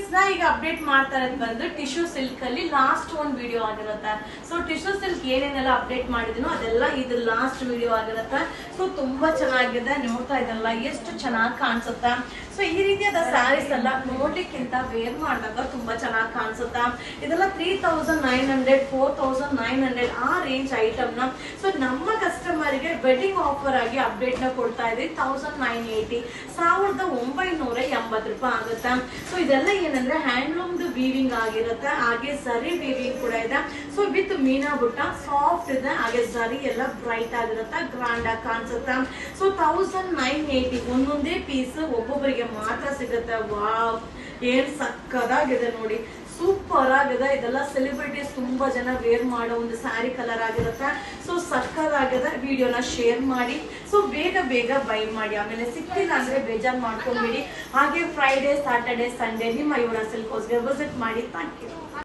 Friends ನಾ ಈಗ update ಮಾಡ್ತಾ ಇರೋದು ಬಂದು ಟಿಶ್ಯೂ ಸಿಲ್ಕ್ ಅಲ್ಲಿ ಲಾಸ್ಟ್ ಒಂದು ವಿಡಿಯೋ ಆಗಿರುತ್ತೆ. ಸೊ ಟಿಶ್ಯೂ ಸಿಲ್ಕ್ ಏನೇನೆಲ್ಲ ಅಪ್ಡೇಟ್ ಮಾಡಿದೀನೋ ಅದೆಲ್ಲ ಇದು ಲಾಸ್ಟ್ ವಿಡಿಯೋ ಆಗಿರುತ್ತೆ. ಸೊ ತುಂಬಾ ಚೆನ್ನಾಗಿದೆ, ನೋಡ್ತಾ ಇದ್ದಲ್ಲ ಎಷ್ಟು ಚೆನ್ನಾಗಿ ಕಾಣಿಸುತ್ತಾ. ಸೊ ಈ ರೀತಿಯಾದ ಸ್ಯಾರೀಸ್ ಎಲ್ಲ ನೋಡ್ಲಿಕ್ಕಿಂತ ವೇರ್ ಮಾಡಿದಾಗ ತುಂಬಾ ಚೆನ್ನಾಗಿ ಕಾಣಿಸುತ್ತಾ. ಇದೆಲ್ಲ 3900 4900 ಆ ರೇಂಜ್ ಐಟಮ್ ನ ಸೊ ನಮ್ಮ ಕಸ್ಟಮರ್ ಗೆ ವೆಡ್ಡಿಂಗ್ ಆಫರ್ ಆಗಿ ಅಪ್ಡೇಟ್ ನ ಕೊಡ್ತಾ ಇದ್ವಿ 1980 1980 ರೂಪಾಯಿ ಆಗುತ್ತೆ. ಸೊ ಇದೆಲ್ಲ ಏನಂದ್ರೆ ಹ್ಯಾಂಡ್ಲೂಮ್ ವೀವಿಂಗ್ ಆಗಿರುತ್ತೆ, ಹಾಗೆ ಸರಿ ವೀವಿಂಗ್ ಕೂಡ ಇದೆ. ಸೊ ವಿತ್ ಮೀನಾ ಬುಟ್ಟ ಸಾಫ್ಟ್ ಇದೆ, ಹಾಗೆ ಸರಿ ಎಲ್ಲ ಬ್ರೈಟ್ ಆಗಿರುತ್ತೆ, ಗ್ರ್ಯಾಂಡ್ ಆಗಿ ಕಾಣಿಸುತ್ತೆ. ಸೊ 1980 ಒಂದೊಂದೇ ಪೀಸ್ ಒಬ್ಬೊಬ್ಬರಿಗೆ ಮಾತ್ರ ಸಿಗುತ್ತೆ. ವಾವ್ ಏನ್ ಸಕ್ಕದಾಗಿದೆ ನೋಡಿ, ಸೂಪರ್ ಆಗಿದೆ. ಇದೆಲ್ಲ ಸೆಲೆಬ್ರಿಟೀಸ್ ತುಂಬಾ ಜನ ವೇರ್ ಮಾಡೋ ಒಂದು ಸ್ಯಾರಿ ಕಲರ್ ಆಗಿರುತ್ತೆ. ಸೊ ಸಕ್ಕದಾಗಿದೆ, ವಿಡಿಯೋನ ಶೇರ್ ಮಾಡಿ. ಸೊ ಬೇಗ ಬೇಗ ಬೈ ಮಾಡಿ, ಆಮೇಲೆ ಸಿಕ್ಕಿಲ್ಲ ಅಂದ್ರೆ ಬೇಜಾರ್ ಮಾಡ್ಕೊಂಡ್ಬಿಡಿ. ಹಾಗೆ ಫ್ರೈಡೆ, ಸ್ಯಾಟರ್ಡೆ, ಸಂಡೇ ನಿಮ್ಮ ಯುವರಾಜ್ ಸಿಲ್ಕ್ ಹೌಸ್ಗೆ ವಿಸಿಟ್ ಮಾಡಿ. Thank you.